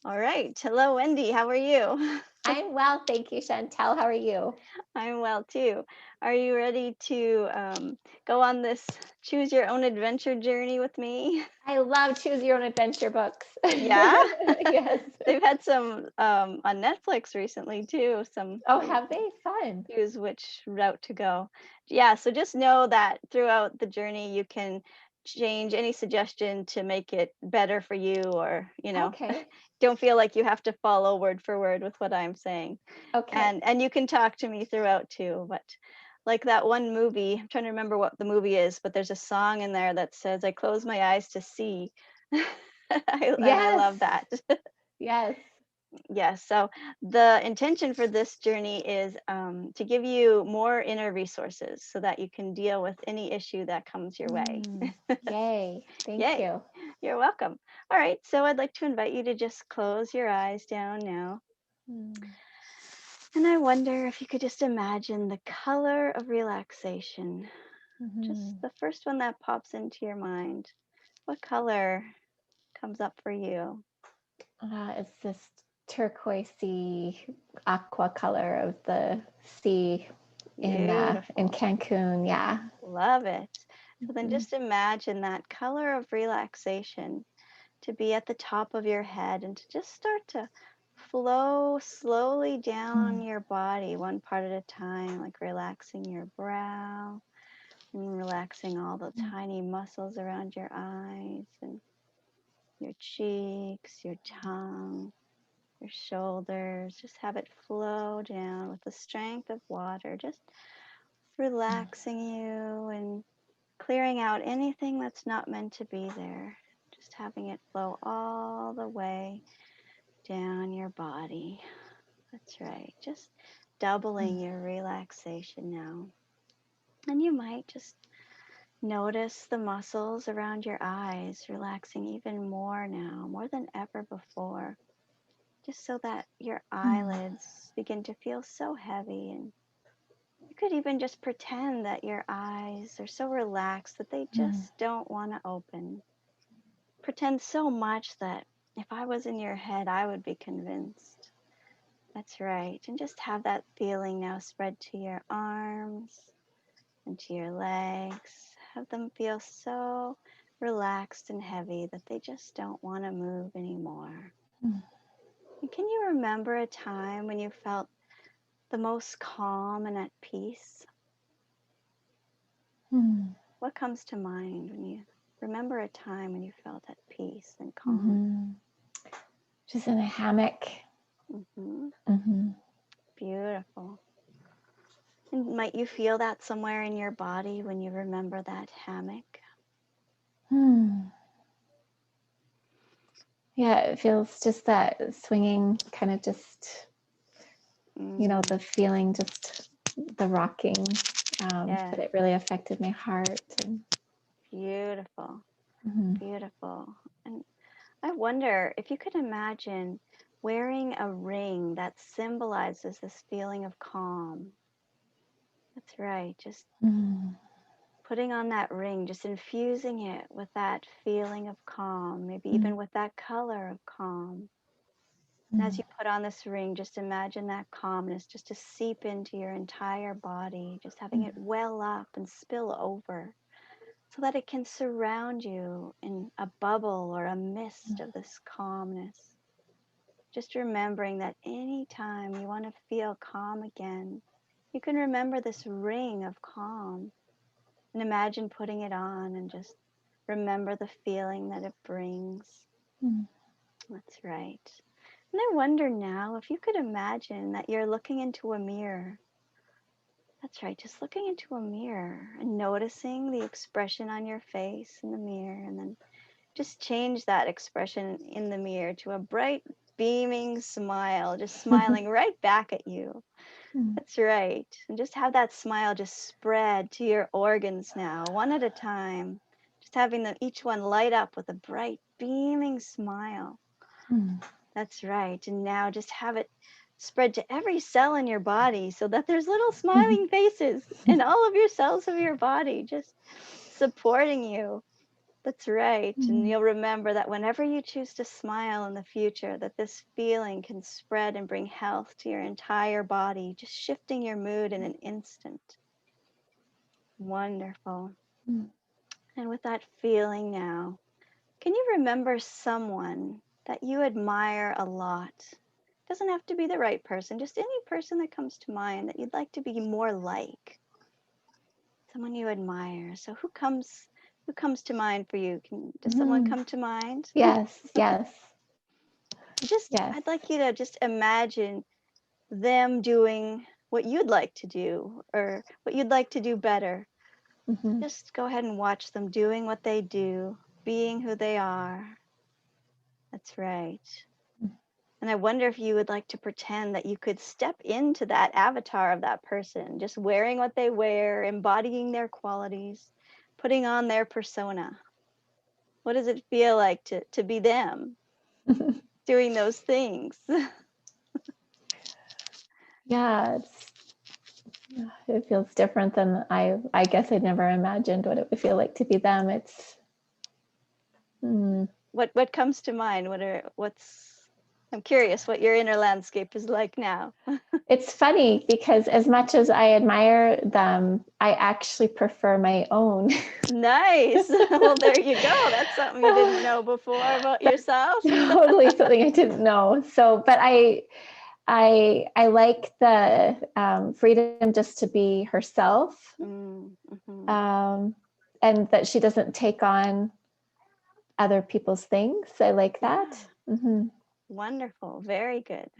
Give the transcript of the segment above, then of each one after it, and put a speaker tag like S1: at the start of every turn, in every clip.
S1: All right. Hello, Wendy. How are you?
S2: I'm well, thank you, Chantel. How are you?
S1: I'm well too. Are you ready to go on this choose your own adventure journey with me?
S2: I love choose your own adventure books.
S1: Yeah.
S2: Yes.
S1: They've had some on Netflix recently too. Some
S2: Oh,
S1: where you
S2: have
S1: can
S2: they? Fun.
S1: choose which route to go. Yeah, so just know that throughout the journey you can change any suggestion to make it better for you or,
S2: Okay.
S1: don't feel like you have to follow word for word with what I'm saying.
S2: Okay.
S1: And you can talk to me throughout too, but like that one movie, I'm trying to remember what the movie is, but there's a song in there that says, "I close my eyes to see." And I
S2: Yes.
S1: love that.
S2: Yes.
S1: Yes, so the intention for this journey is to give you more inner resources so that you can deal with any issue that comes your way.
S2: Yay. Thank
S1: Yay,
S2: you.
S1: you're welcome. All right, so I'd like to invite you to just close your eyes down now.
S2: Mm.
S1: And I wonder if you could just imagine the color of relaxation. Just
S2: Mhm.
S1: the first one that pops into your mind. What color comes up for you?
S2: It's this turquoisey aqua color of the sea in
S1: Beautiful.
S2: Cancun. Yeah.
S1: Love it. So then
S2: Mhm.
S1: just imagine that color of relaxation to be at the top of your head and to just start to flow slowly down
S2: Mm.
S1: your body, one part at a time, like relaxing your brow and relaxing all the
S2: Mm.
S1: tiny muscles around your eyes and your cheeks, your tongue, your shoulders. Just have it flow down with the strength of water, just relaxing you and clearing out anything that's not meant to be there. Just having it flow all the way down your body. That's right. Just doubling
S2: Mm.
S1: your relaxation now. And you might just notice the muscles around your eyes relaxing even more now, more than ever before, just so that your
S2: Mm.
S1: eyelids begin to feel so heavy. And you could even just pretend that your eyes are so relaxed that they
S2: Mm.
S1: just don't want to open. Pretend so much that if I was in your head, I would be convinced. That's right. And just have that feeling now spread to your arms and to your legs. Have them feel so relaxed and heavy that they just don't want to move anymore.
S2: Mm.
S1: And can you remember a time when you felt the most calm and at peace?
S2: Mm.
S1: What comes to mind when you remember a time when you felt at peace and calm?
S2: Mhm. Just in a hammock.
S1: Hmm.
S2: Mhm.
S1: Beautiful. And might you feel that somewhere in your body when you remember that hammock?
S2: Hmm. Yeah, it feels just that swinging kind of just,
S1: Mm,
S2: the feeling, just the rocking.
S1: yeah,
S2: But it really affected my heart. And,
S1: beautiful,
S2: mhm.
S1: beautiful. And I wonder if you could imagine wearing a ring that symbolizes this feeling of calm. That's right. Just
S2: Mm.
S1: putting on that ring, just infusing it with that feeling of calm, maybe
S2: Mm.
S1: even with that color of calm. And as
S2: Mm.
S1: you put on this ring, just imagine that calmness just to seep into your entire body, just having
S2: Mm.
S1: it well up and spill over so that it can surround you in a bubble or a mist of this calmness. Just remembering that anytime you want to feel calm again, you can remember this ring of calm and imagine putting it on and just remember the feeling that it brings.
S2: Mm.
S1: That's right. And I wonder now if you could imagine that you're looking into a mirror. That's right, just looking into a mirror and noticing the expression on your face in the mirror, and then just change that expression in the mirror to a bright, beaming smile, just smiling right back at you.
S2: Mm.
S1: That's right. And just have that smile just spread to your organs now, one at a time. Just having them each one light up with a bright, beaming smile.
S2: Mm.
S1: That's right. And now just have it spread to every cell in your body so that there's little smiling faces in all of your cells of your body, just supporting you. That's right. And
S2: Mm.
S1: you'll remember that whenever you choose to smile in the future, that this feeling can spread and bring health to your entire body, just shifting your mood in an instant. Wonderful.
S2: Mm.
S1: And with that feeling now, can you remember someone that you admire a lot? Doesn't have to be the right person, just any person that comes to mind that you'd like to be more like. Someone you admire. So who comes to mind for you? Does someone
S2: Mhm.
S1: come to mind?
S2: Yes, yes,
S1: Just
S2: yes.
S1: I'd like you to just imagine them doing what you'd like to do or what you'd like to do better.
S2: Hmm.
S1: Just go ahead and watch them doing what they do, being who they are. That's right. And I wonder if you would like to pretend that you could step into that avatar of that person, just wearing what they wear, embodying their qualities, putting on their persona. What does it feel like to be them doing those things?
S2: Yeah, it feels different than I guess I'd never imagined what it would feel like to be them. Mm,
S1: What comes to mind? I'm curious what your inner landscape is like now.
S2: it's funny because as much as I admire them, I actually prefer my own.
S1: Nice. Well, there you go. That's something you didn't know before about
S2: That's
S1: yourself.
S2: totally something I didn't know. So, but I like the freedom just to be herself,
S1: Mm-hmm.
S2: um, and that she doesn't take on other people's things. I like that.
S1: Yeah.
S2: Hmm.
S1: Wonderful. Very good.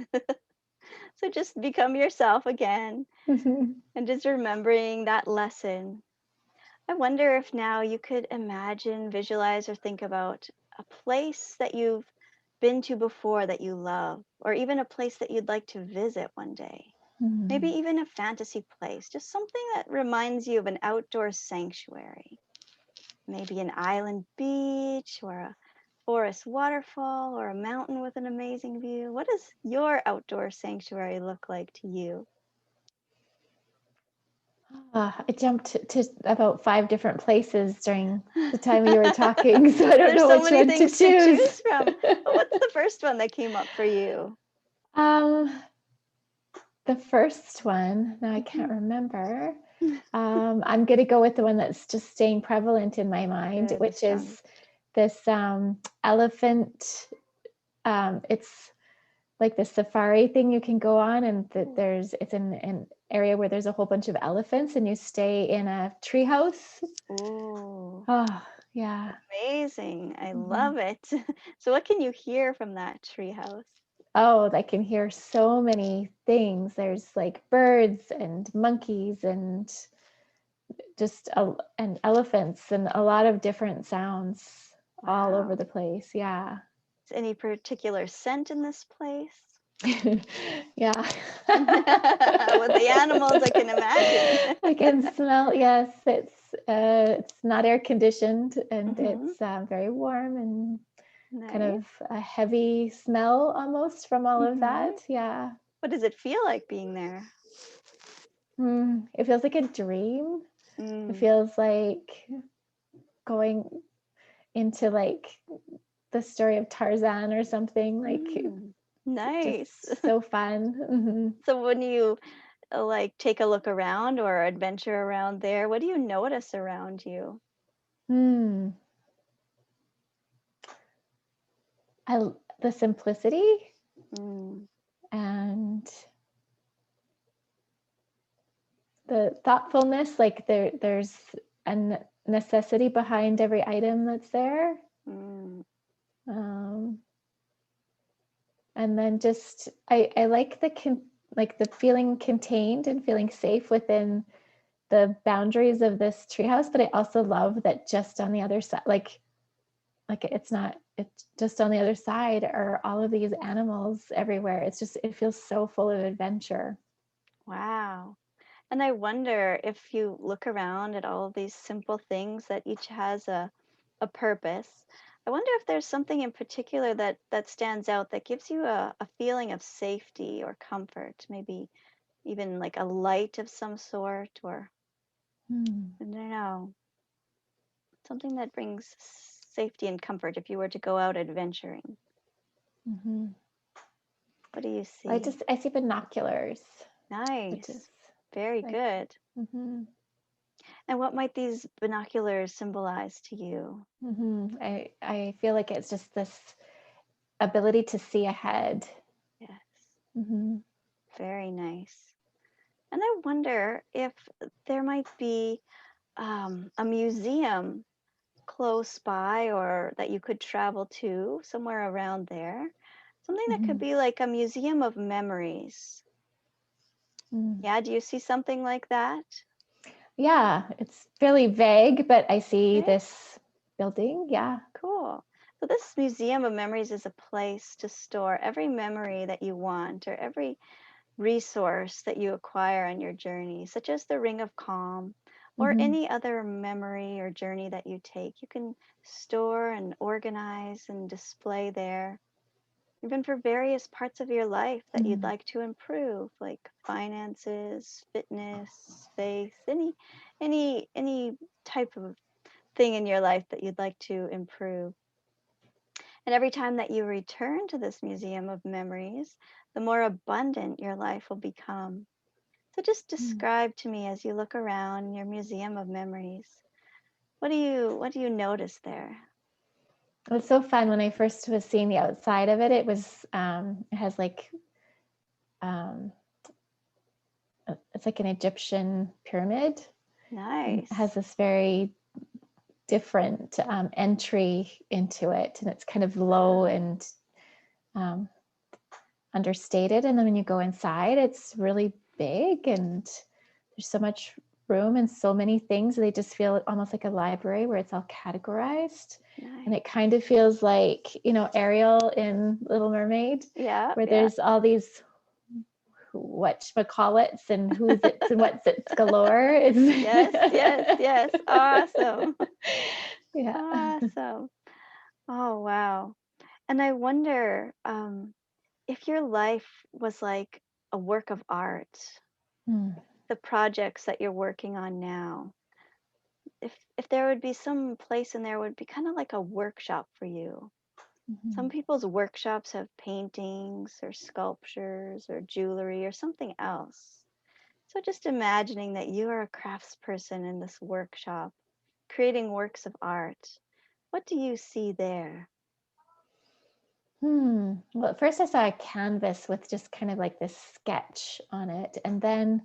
S1: So just become yourself again
S2: Hmm.
S1: and just remembering that lesson. I wonder if now you could imagine, visualize, or think about a place that you've been to before that you love, or even a place that you'd like to visit one day. Maybe
S2: Hmm.
S1: even a fantasy place, just something that reminds you of an outdoor sanctuary. Maybe an island beach or a forest waterfall or a mountain with an amazing view. What does your outdoor sanctuary look like to you?
S2: I jumped to about 5 different places during the time you were talking, so I don't
S1: There's
S2: know
S1: so
S2: which
S1: many
S2: one to
S1: things to
S2: choose.
S1: choose from. But what's the first one that came up for you?
S2: um, the first one, now I can't
S1: Mhm.
S2: remember. I'm going to go with the one that's just staying prevalent in my mind,
S1: Good, the
S2: which
S1: strongest.
S2: is this elephant. It's like the safari thing you can go on, and that it's in an area where there's a whole bunch of elephants, and you stay in a treehouse.
S1: Ooh,
S2: Oh, yeah.
S1: amazing. I
S2: Mhm.
S1: love it. So what can you hear from that treehouse?
S2: Oh, I can hear so many things. There's like birds and monkeys and just and elephants and a lot of different sounds all over
S1: Wow.
S2: the place. Yeah.
S1: Is any particular scent in this place?
S2: Yeah.
S1: With the animals, I can imagine.
S2: I can smell, yes, it's not air conditioned, and
S1: Hmm.
S2: it's very warm and kind
S1: Nice.
S2: of a heavy smell almost from all of
S1: Hmm.
S2: that. Yeah.
S1: What does it feel like being there?
S2: It feels like a dream. It
S1: Mm.
S2: feels like going into like the story of Tarzan or something, like
S1: Mm.
S2: just
S1: Nice.
S2: so fun. Hmm.
S1: So when you like take a look around or adventure around there, what do you notice around you?
S2: Hmm. The simplicity
S1: Mm.
S2: and the thoughtfulness, like there's a necessity behind every item that's there.
S1: Mm.
S2: Um, and then just I like like the feeling contained and feeling safe within the boundaries of this treehouse, but I also love that just on the other side, like it's just on the other side are all of these animals everywhere. It feels so full of adventure.
S1: Wow. And I wonder if you look around at all of these simple things that each has a purpose. I wonder if there's something in particular that stands out that gives you a feeling of safety or comfort, maybe even like a light of some sort, or
S2: Hmm.
S1: I don't know, something that brings safety and comfort if you were to go out adventuring?
S2: Mhm.
S1: What do you
S2: I
S1: see?
S2: just I see binoculars, which is
S1: Nice. Very
S2: like,
S1: good.
S2: mhm,
S1: And what might these binoculars symbolize to you?
S2: I feel like it's just this ability to see ahead.
S1: Yes.
S2: Mhm,
S1: Very nice. And I wonder if there might be a museum close by or that you could travel to somewhere around there. Something that could
S2: mhm,
S1: be like a museum of memories.
S2: mm.
S1: Yeah, do you see something like that?
S2: Yeah, it's fairly vague, but I see
S1: Okay,
S2: this building. Yeah.
S1: cool. So this museum of memories is a place to store every memory that you want or every resource that you acquire on your journey, such as the Ring of Calm or
S2: Mhm,
S1: any other memory or journey that you take. You can store and organize and display there, even for various parts of your life that you'd
S2: mm,
S1: like to improve, like finances, fitness, faith, any type of thing in your life that you'd like to improve. And every time that you return to this museum of memories, the more abundant your life will become. So just
S2: mm.
S1: describe to me as you look around your museum of memories. What do you notice there?
S2: It's so fun. When I first was seeing the outside of it, it has like, um, it's like an Egyptian pyramid and has
S1: Nice.
S2: this very different entry into it. And it's kind of low and um, understated. And then when you go inside, it's really big and there's so much room and so many things. They just feel almost like a library where it's all categorized. And
S1: Nice.
S2: it kind of feels like, Ariel in Little Mermaid,
S1: Yeah,
S2: where
S1: yeah.
S2: there's all these whatchamacallits and who's it's and what's it's galore. It's
S1: Yes, yes, yes. Awesome.
S2: yeah.
S1: Awesome. Oh, wow. And I wonder if your life was like a work of art,
S2: Mm,
S1: the projects that you're working on now, if there would be some place in there would be kind of like a workshop for you. Some
S2: mhm,
S1: people's workshops have paintings or sculptures or jewelry or something else. So just imagining that you are a craftsperson in this workshop, creating works of art. What do you see there?
S2: Well, at first I saw a canvas with just kind of like this sketch on it. And then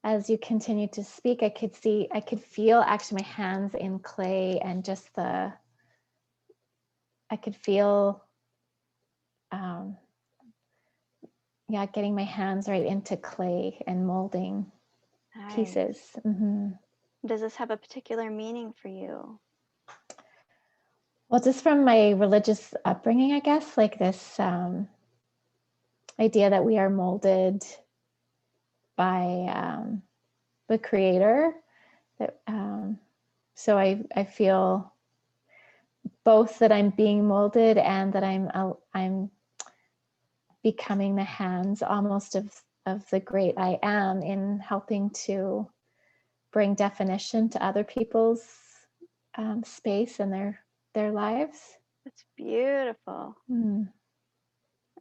S2: as you continued to speak, I could feel actually my hands in clay and just I could feel, um, yeah, getting my hands right into clay and molding pieces.
S1: Nice.
S2: Hmm.
S1: Does this have a particular meaning for you?
S2: Well, just from my religious upbringing, I guess, like this idea that we are molded by the creator. That so I feel both that I'm being molded and that I'm becoming the hands almost of the great I am in helping to bring definition to other people's space and their lives.
S1: It's beautiful.
S2: Mm.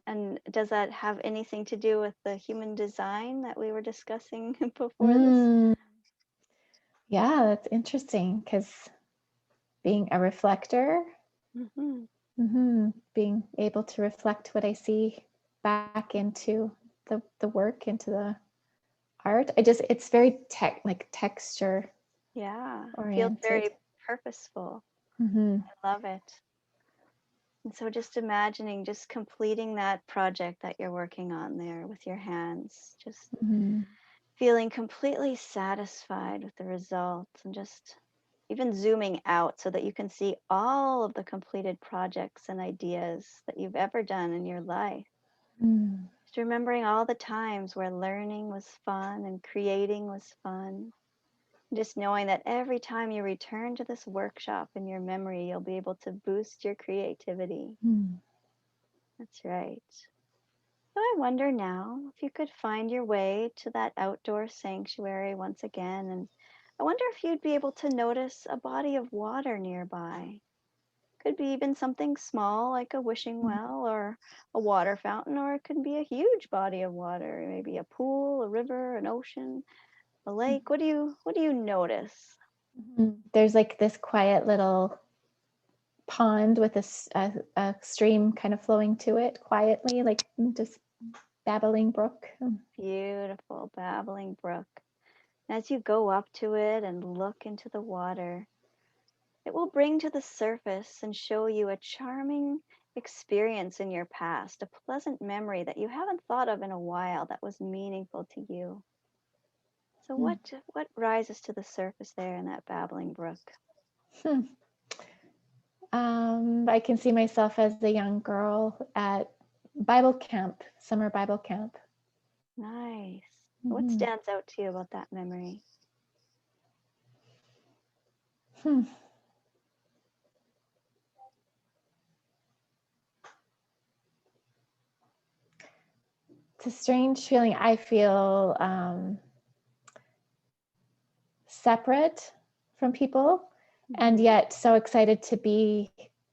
S1: And does that have anything to do with the human design that we were discussing before this?
S2: Mm. Yeah, that's interesting because being a reflector,
S1: Hmm.
S2: being able to reflect what I see back into the work, into the art. It's very like texture
S1: Yeah, feels
S2: oriented.
S1: very purposeful.
S2: Mm-hmm.
S1: I love it. And so just imagining just completing that project that you're working on there with your hands, just
S2: Mm-hmm.
S1: feeling completely satisfied with the results and just even zooming out so that you can see all of the completed projects and ideas that you've ever done in your life.
S2: Mm.
S1: Just remembering all the times where learning was fun and creating was fun. Just knowing that every time you return to this workshop in your memory, you'll be able to boost your creativity.
S2: Mm.
S1: That's right. So I wonder now if you could find your way to that outdoor sanctuary once again. And I wonder if you'd be able to notice a body of water nearby. Could be even something small like a wishing well or a water fountain, or it could be a huge body of water, maybe a pool, a river, an ocean, a lake. What do you notice?
S2: There's like this quiet little pond with a stream kind of flowing to it quietly, like just babbling brook.
S1: Beautiful babbling brook. As you go up to it and look into the water, it will bring to the surface and show you a charming experience in your past, a pleasant memory that you haven't thought of in a while that was meaningful to you. So what rises to the surface there in that babbling brook?
S2: Hmm. I can see myself as a young girl at Bible camp, summer Bible camp.
S1: Nice. What
S2: Mm-hmm.
S1: stands out to you about that memory?
S2: Hmm. It's a strange feeling. I feel separate from people, and
S1: Hmm.
S2: yet so excited to be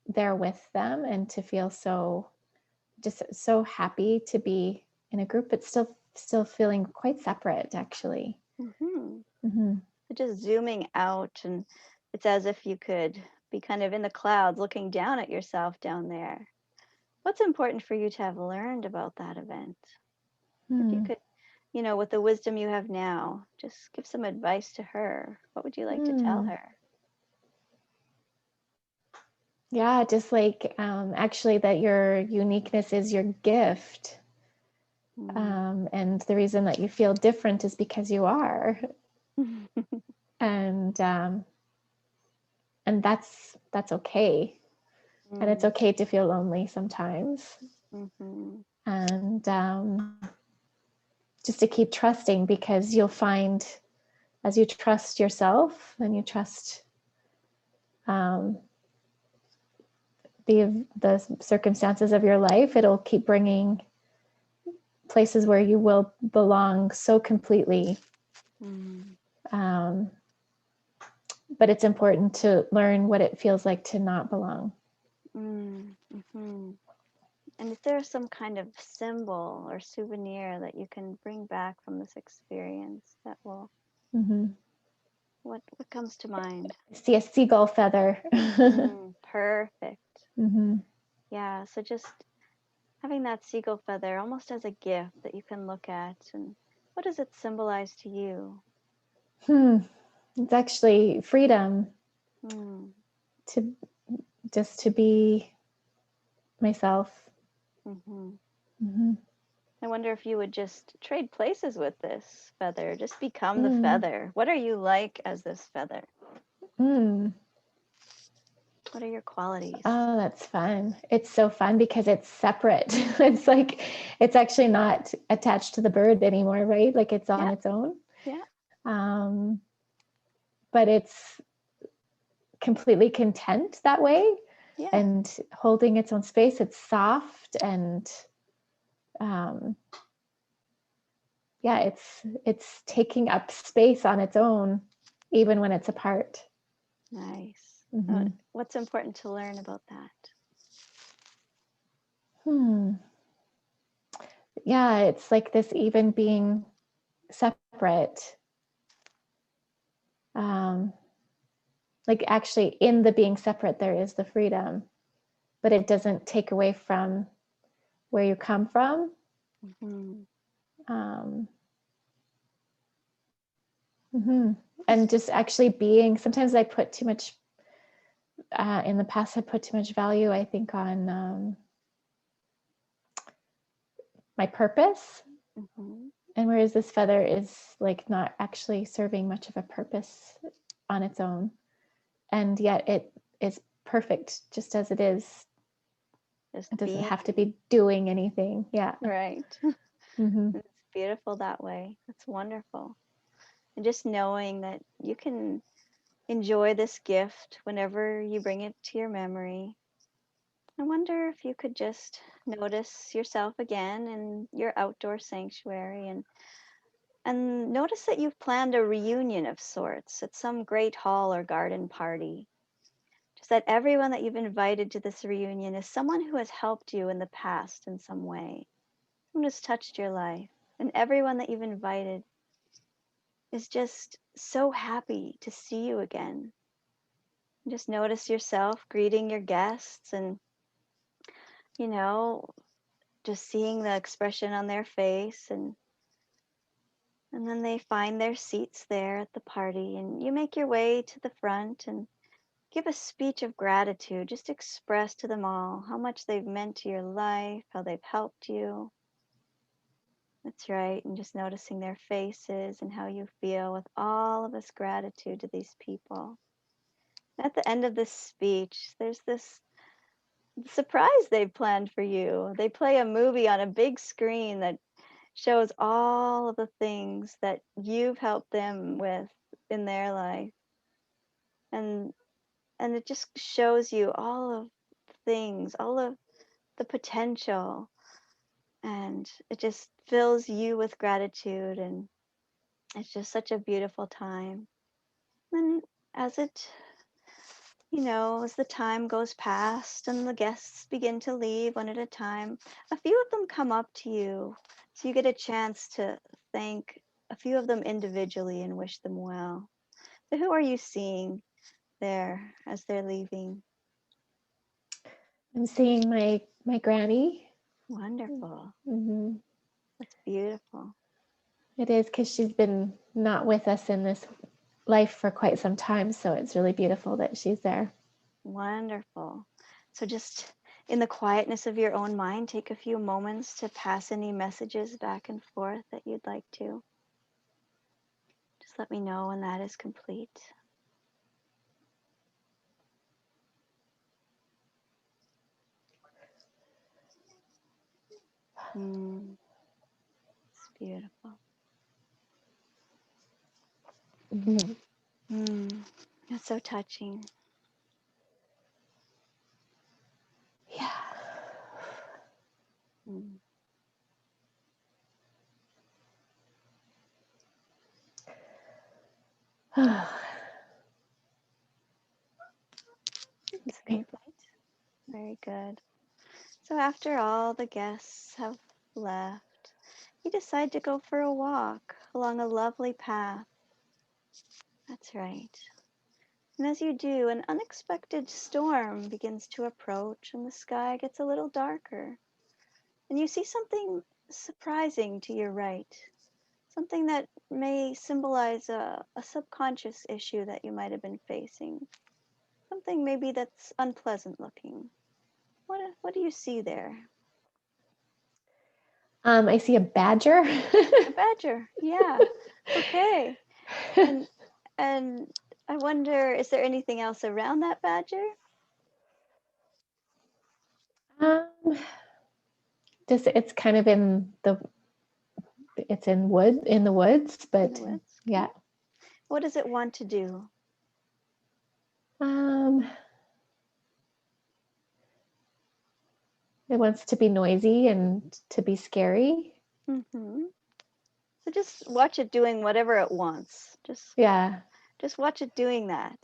S2: there with them and to feel just so happy to be in a group, but still feeling quite separate actually.
S1: Hmm.
S2: Mm-hmm.
S1: Just zooming out, and it's as if you could be kind of in the clouds looking down at yourself down there. What's important for you to have learned about that event? If you
S2: Hmm.
S1: could, with the wisdom you have now, just give some advice to her. What would you like to tell
S2: Hmm.
S1: her?
S2: Yeah, just like actually that your uniqueness is your gift.
S1: Mm.
S2: And the reason that you feel different is because you are. And that's okay. And it's
S1: Mm.
S2: okay to feel lonely sometimes.
S1: Mm-hmm.
S2: And just to keep trusting, because you'll find as you trust yourself and you trust um, the circumstances of your life, it'll keep bringing places where you will belong so completely.
S1: Mm.
S2: Um, but it's important to learn what it feels like to not belong.
S1: Mm. Mm-hmm. And is there some kind of symbol or souvenir that you can bring back from this experience that will,
S2: Mm-hmm.
S1: what comes to mind?
S2: See a seagull feather.
S1: Perfect.
S2: Mm-hmm.
S1: Yeah, so just having that seagull feather almost as a gift that you can look at, and what does it symbolize to you?
S2: It's actually freedom
S1: Mm.
S2: to just to be myself.
S1: Hmm.
S2: Mm-hmm.
S1: I wonder if you would just trade places with this feather, just become the
S2: Mm.
S1: feather. What are you like as this feather?
S2: Mm.
S1: What are your qualities?
S2: Oh, that's fun. It's so fun because it's separate. It's like it's actually not attached to the bird anymore, right? Like it's on
S1: Yeah,
S2: its own.
S1: yeah,
S2: Um, but it's completely content that way
S1: yeah.
S2: and holding its own space. It's soft and um, yeah, it's taking up space on its own, even when it's apart.
S1: Nice.
S2: Mm-hmm.
S1: What's important to learn about that?
S2: Hmm. Yeah, it's like this even being separate. Um, like actually, in the being separate, there is the freedom, but it doesn't take away from where you come from.
S1: Hmm.
S2: Um, mm-hmm. And just actually being, sometimes I put too much, in the past, I put too much value, I think, on my purpose.
S1: Hmm.
S2: And whereas this feather is like not actually serving much of a purpose on its own. And yet it is perfect just as it is.
S1: Just
S2: It doesn't
S1: being,
S2: have to be doing anything. Yeah.
S1: right.
S2: Mm-hmm.
S1: It's beautiful that way. That's wonderful. And just knowing that you can enjoy this gift whenever you bring it to your memory. I wonder if you could just notice yourself again in your outdoor sanctuary, and notice that you've planned a reunion of sorts at some great hall or garden party. Just that everyone that you've invited to this reunion is someone who has helped you in the past in some way. Someone who's touched your life. And everyone that you've invited is just so happy to see you again. Just notice yourself greeting your guests and, you know, just seeing the expression on their face, and then they find their seats there at the party, and you make your way to the front and give a speech of gratitude. Just express to them all how much they've meant to your life, how they've helped you. That's right. And just noticing their faces and how you feel with all of this gratitude to these people. At the end of this speech, there's this surprise they've planned for you. They play a movie on a big screen that shows all of the things that you've helped them with in their life. And it just shows you all of the things, all of the potential, and it just fills you with gratitude, and it's just such a beautiful time. And as it, as the time goes past and the guests begin to leave one at a time, a few of them come up to you. So you get a chance to thank a few of them individually and wish them well. So who are you seeing there as they're leaving?
S2: I'm seeing my granny.
S1: Wonderful.
S2: Mm-hmm.
S1: That's beautiful.
S2: It is, because she's been not with us in this life for quite some time, so it's really beautiful that she's there.
S1: Wonderful. So just in the quietness of your own mind, take a few moments to pass any messages back and forth that you'd like to. Just let me know when that is complete. It's beautiful.
S2: Mm-hmm.
S1: That's so touching.
S2: Yeah.
S1: Mm. It's
S2: Great.
S1: complete. Very good. So after all the guests have left, you decide to go for a walk along a lovely path. That's right. And as you do, an unexpected storm begins to approach and the sky gets a little darker. And you see something surprising to your right, something that may symbolize a subconscious issue that you might have been facing, something maybe that's unpleasant looking. What do you see there?
S2: I see a badger.
S1: A badger. Yeah. Okay. And and I wonder, is there anything else around that badger?
S2: um, just it's kind of it's in the woods,
S1: In the
S2: but
S1: woods?
S2: yeah.
S1: Okay. What does it want to do?
S2: Um, it wants to be noisy and to be scary.
S1: Mm-hmm. So just watch it doing whatever it wants.
S2: Yeah.
S1: Just watch it doing that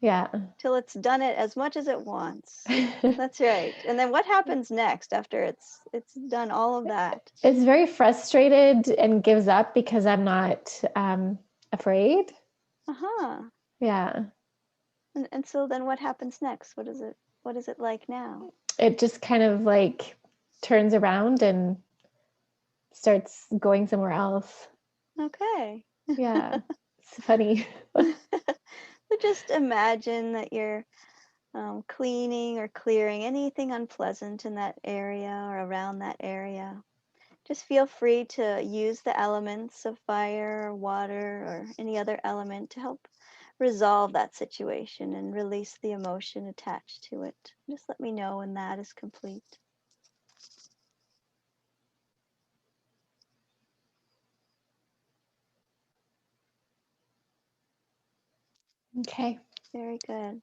S2: Yeah.
S1: till it's done it as much as it wants. That's right. And then what happens next after it's done all of that?
S2: It's very frustrated and gives up because I'm not afraid.
S1: Uh-huh.
S2: Yeah.
S1: And so then what happens next? What is it like now?
S2: It just kind of like turns around and starts going somewhere else.
S1: Okay.
S2: Yeah. It's funny.
S1: So just imagine that you're cleaning or clearing anything unpleasant in that area or around that area. Just feel free to use the elements of fire or water or any other element to help resolve that situation and release the emotion attached to it. Just let me know when that is complete.
S2: Okay.
S1: Very good.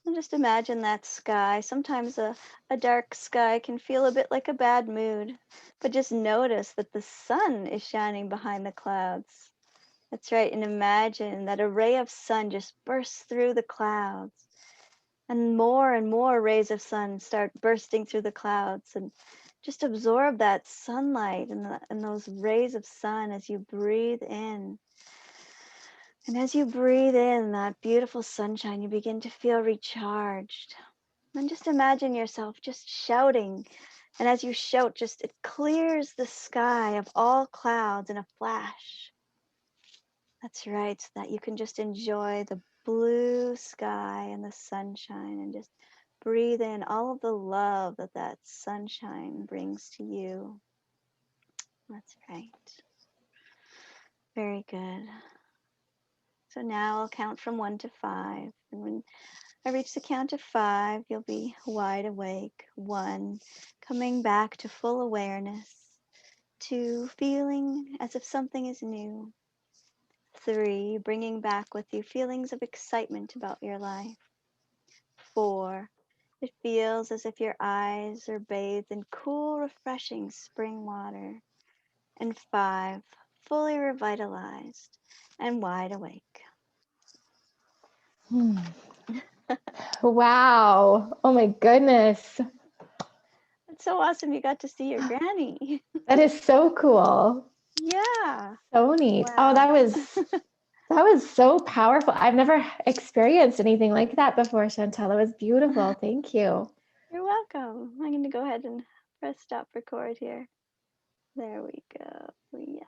S1: And just imagine that sky. Sometimes a dark sky can feel a bit like a bad mood, but just notice that the sun is shining behind the clouds. That's right. And imagine that a ray of sun just bursts through the clouds. and more rays of sun start bursting through the clouds, and just absorb that sunlight and those rays of sun as you breathe in. And as you breathe in that beautiful sunshine, you begin to feel recharged. And just imagine yourself just shouting. And as you shout, just it clears the sky of all clouds in a flash. That's right, so that you can just enjoy the blue sky and the sunshine and just breathe in all of the love that that sunshine brings to you. That's right. Very good. So now I'll count from 1 to 5. And when I reach the count of 5, you'll be wide awake. 1, coming back to full awareness. 2, feeling as if something is new. 3, bringing back with you feelings of excitement about your life. 4, it feels as if your eyes are bathed in cool, refreshing spring water. And 5, fully revitalized and wide awake.
S2: Wow. Oh my goodness.
S1: It's so awesome you got to see your granny.
S2: That is so cool.
S1: Yeah.
S2: So neat. Oh,
S1: Wow.
S2: that was so powerful. I've never experienced anything like that before, Chantel. It was beautiful. Thank you.
S1: You're welcome. I'm going to go ahead and press stop record here. There we go. Yes.